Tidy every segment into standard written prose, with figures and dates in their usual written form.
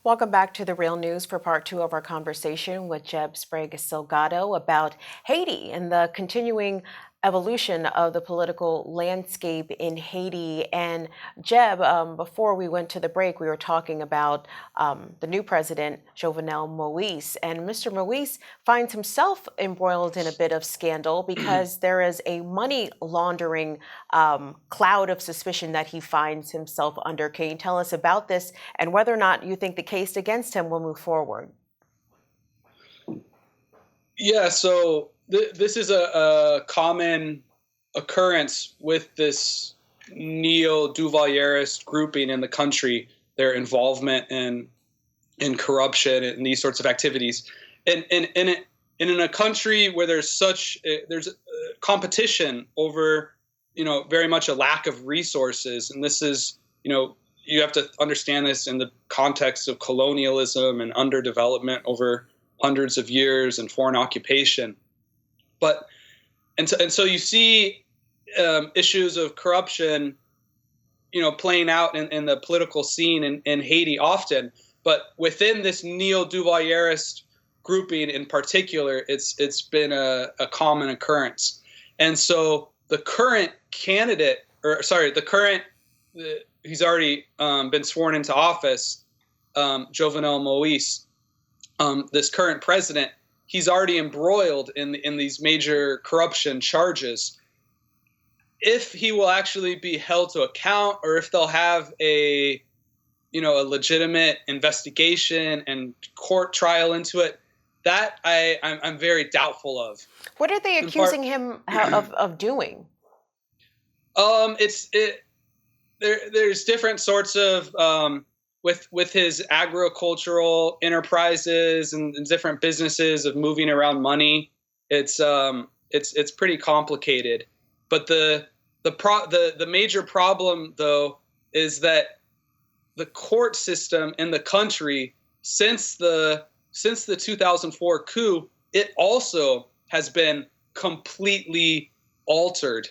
Welcome back to The Real News for part two of our conversation with Jeb Sprague-Silgado about Haiti and the continuing evolution of the political landscape in Haiti. And Jeb, before we went to the break, we were talking about the new president, Jovenel Moise. And Mr. Moise finds himself embroiled in a bit of scandal because there is a money laundering cloud of suspicion that he finds himself under. Can you tell us about this and whether or not you think the case against him will move forward? Yeah, so this is a common occurrence with this neo-Duvalierist grouping in the country, their involvement in corruption and these sorts of activities. And in a country where there's competition over, very much a lack of resources. And this is, you have to understand this in the context of colonialism and underdevelopment over hundreds of years and foreign occupation. So you see issues of corruption, playing out in the political scene in Haiti often. But within this neo-Duvalierist grouping in particular, it's been a common occurrence. And so the current candidate, he's already been sworn into office, Jovenel Moise, this current president, he's already embroiled in these major corruption charges. If he will actually be held to account, or if they'll have a legitimate investigation and court trial into it, that I'm very doubtful of. What are they accusing him of doing? There's different sorts of with his agricultural enterprises and different businesses of moving around money. It's pretty complicated. But the major problem, though, is that the court system in the country, since the 2004 coup, it also has been completely altered.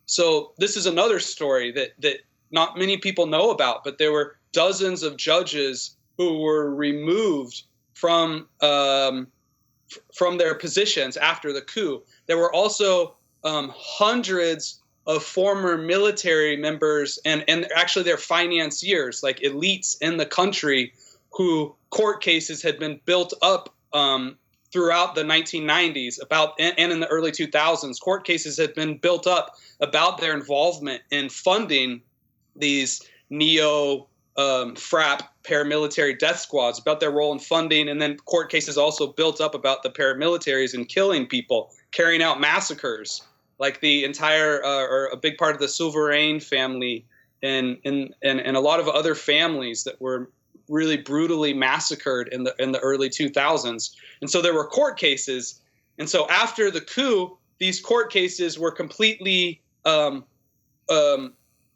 So this is another story that not many people know about, but there were dozens of judges who were removed from their positions after the coup. There were also hundreds of former military members and actually their financiers, like elites in the country, who court cases had been built up throughout the 1990s and in the early 2000s. Court cases had been built up about their involvement in funding these neo-FRAP paramilitary death squads, about their role in funding, and then court cases also built up about the paramilitaries and killing people, carrying out massacres, like the entire or a big part of the Souverain family and a lot of other families that were really brutally massacred in the early 2000s. And so there were court cases. And so after the coup, these court cases were completely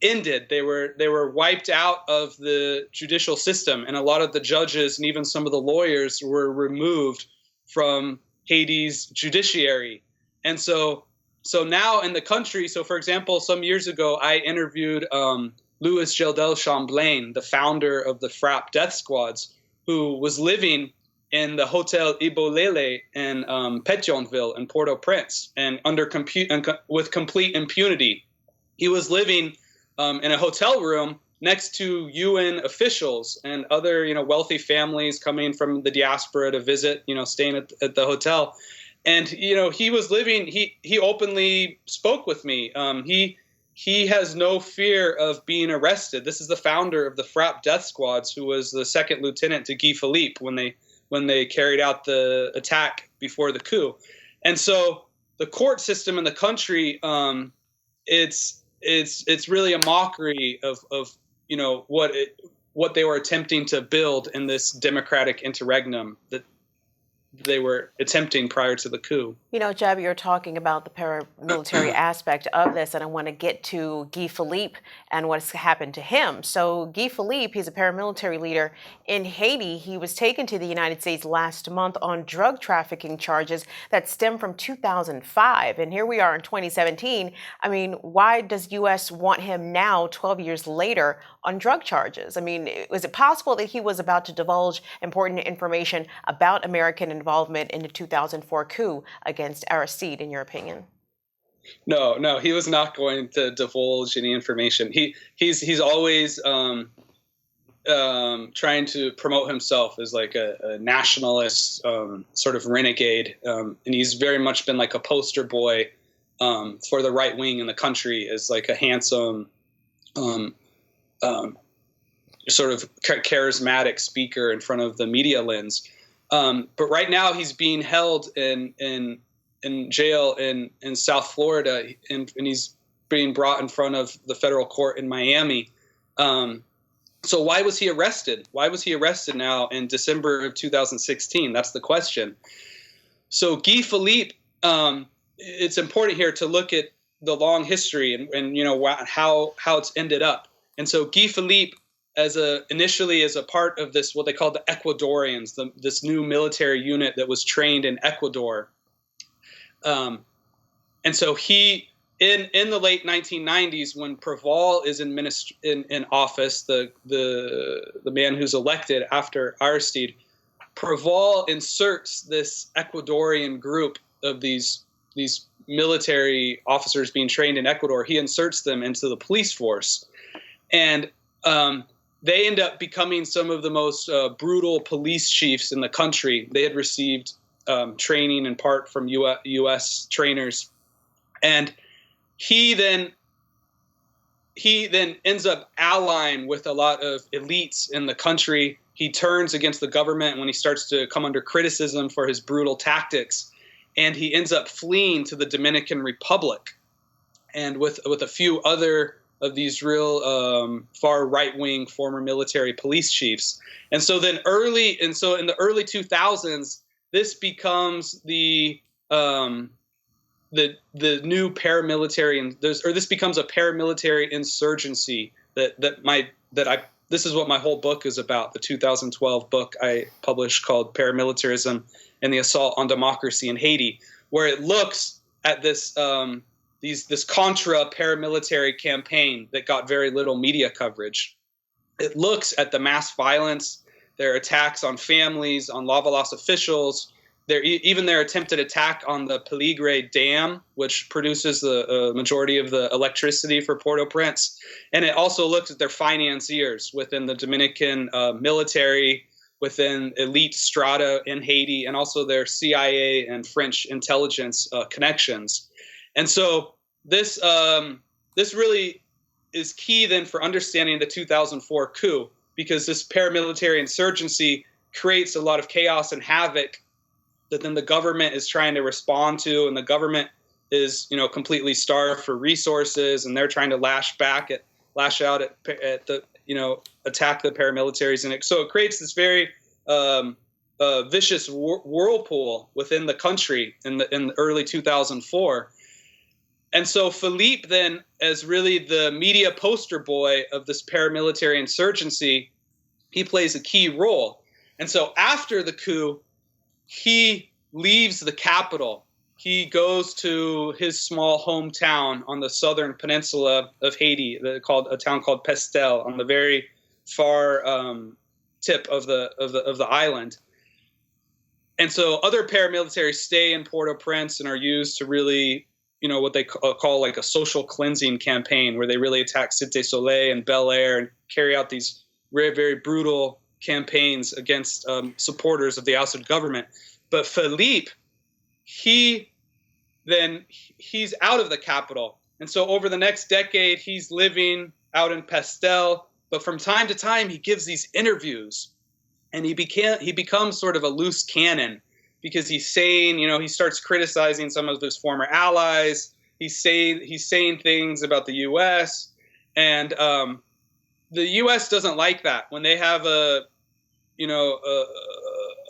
ended. They were wiped out of the judicial system, and a lot of the judges and even some of the lawyers were removed from Haiti's judiciary. And so now in the country, so for example, some years ago, I interviewed Louis Geldel Chamblain, the founder of the FRAP death squads, who was living in the Hotel Ibolele in Pétionville in Port-au-Prince, and with complete impunity. He was living in a hotel room next to UN officials and other, wealthy families coming from the diaspora to visit, staying at the hotel. And, he was living, he openly spoke with me. He has no fear of being arrested. This is the founder of the FRAP death squads, who was the second lieutenant to Guy Philippe when they carried out the attack before the coup. And so the court system in the country, it's really a mockery of what they were attempting to build in this democratic interregnum. they were attempting prior to the coup. You know, Jeb, you're talking about the paramilitary aspect of this, and I want to get to Guy Philippe and what's happened to him. So, Guy Philippe, he's a paramilitary leader in Haiti. He was taken to the United States last month on drug trafficking charges that stem from 2005. And here we are in 2017. I mean, why does U.S. want him now, 12 years later, on drug charges? I mean, was it possible that he was about to divulge important information about American involvement in the 2004 coup against Aristide, in your opinion? No, he was not going to divulge any information. He's always trying to promote himself as like a nationalist, sort of renegade, and he's very much been like a poster boy for the right wing in the country, as like a handsome, sort of charismatic speaker in front of the media lens. But right now he's being held in jail in South Florida, and he's being brought in front of the federal court in Miami. So why was he arrested? Why was he arrested now in December of 2016? That's the question. So Guy Philippe, it's important here to look at the long history and you know how it's ended up. And so Guy Philippe, initially as a part of this, what they called the Ecuadorians, this new military unit that was trained in Ecuador. And so he, in the late 1990s, when Preval is in office, the man who's elected after Aristide, Preval inserts this Ecuadorian group of these military officers being trained in Ecuador. He inserts them into the police force, and they end up becoming some of the most brutal police chiefs in the country. They had received training in part from U.S. trainers, and he then ends up allying with a lot of elites in the country. He turns against the government when he starts to come under criticism for his brutal tactics, and he ends up fleeing to the Dominican Republic, and with a few other of these real far right-wing former military police chiefs. And so in the early 2000s, this becomes the new paramilitary, and this becomes a paramilitary insurgency this is what my whole book is about. The 2012 book I published called Paramilitarism and the Assault on Democracy in Haiti, where it looks at this Contra paramilitary campaign that got very little media coverage. It looks at the mass violence, their attacks on families, on Lavalas officials, even their attempted attack on the Peligre Dam, which produces the majority of the electricity for Port-au-Prince. And it also looks at their financiers within the Dominican military, within elite strata in Haiti, and also their CIA and French intelligence connections. And so this really is key then for understanding the 2004 coup, because this paramilitary insurgency creates a lot of chaos and havoc that then the government is trying to respond to, and the government is, completely starved for resources, and they're trying to lash out at the, attack the paramilitaries, and so it creates this very vicious whirlpool within the country in the early 2004. And so Philippe then, as really the media poster boy of this paramilitary insurgency, he plays a key role. And so after the coup, he leaves the capital. He goes to his small hometown on the southern peninsula of Haiti, a town called Pestel, on the very far tip of the island. And so other paramilitaries stay in Port-au-Prince and are used to really, what they call like a social cleansing campaign, where they really attack Cité Soleil and Bel Air and carry out these very, very brutal campaigns against supporters of the ousted government. But Philippe, he's out of the capital. And so over the next decade, he's living out in Pestel. But from time to time, he gives these interviews, and he becomes sort of a loose cannon, because he's saying, he starts criticizing some of his former allies. He's saying things about the U.S. and the U.S. doesn't like that when they have a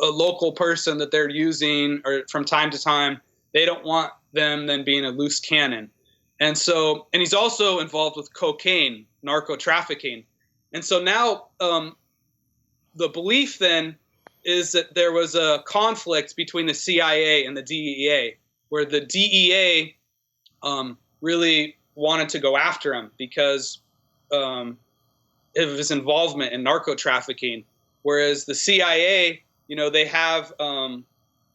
a local person that they're using or from time to time. They don't want them then being a loose cannon. And so, and he's also involved with cocaine, narco trafficking. And so now the belief then is that there was a conflict between the CIA and the DEA, where the DEA really wanted to go after him because of his involvement in narco trafficking, whereas the CIA, they have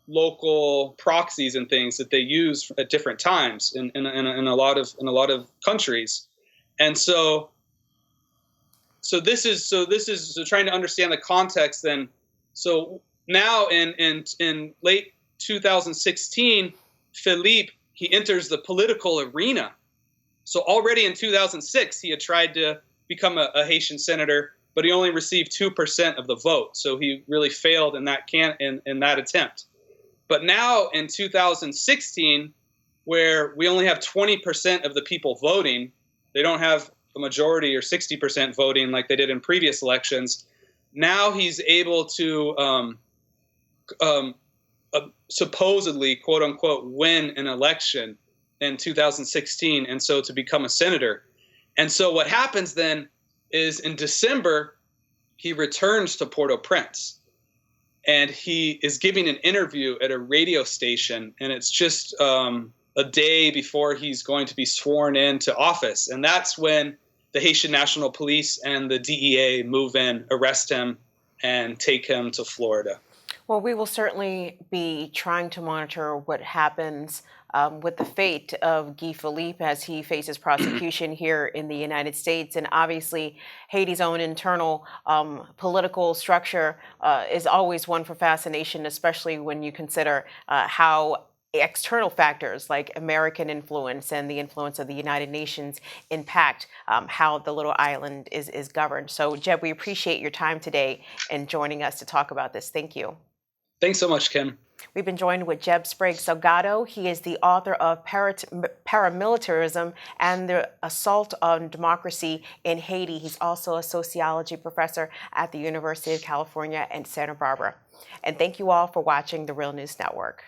local proxies and things that they use at different times in a lot of countries, and so this is trying to understand the context. Then, so now in late 2016, Philippe, he enters the political arena. So already in 2006, he had tried to become a Haitian senator, but he only received 2% of the vote. So he really failed in that attempt. But now in 2016, where we only have 20% of the people voting, they don't have a majority or 60% voting like they did in previous elections. Now he's able to supposedly, quote unquote, win an election in 2016, and so to become a senator. And so what happens then is in December, he returns to Port-au-Prince. And he is giving an interview at a radio station, and it's just a day before he's going to be sworn into office. And that's when the Haitian National Police and the DEA move in, arrest him, and take him to Florida. Well, we will certainly be trying to monitor what happens with the fate of Guy Philippe as he faces prosecution here in the United States. And obviously, Haiti's own internal political structure is always one for fascination, especially when you consider how external factors like American influence and the influence of the United Nations impact how the little island is governed. So, Jeb, we appreciate your time today and joining us to talk about this. Thank you. Thanks so much, Kim. We've been joined with Jeb Sprague-Silgado. He is the author of Paramilitarism and the Assault on Democracy in Haiti. He's also a sociology professor at the University of California in Santa Barbara. And thank you all for watching the Real News Network.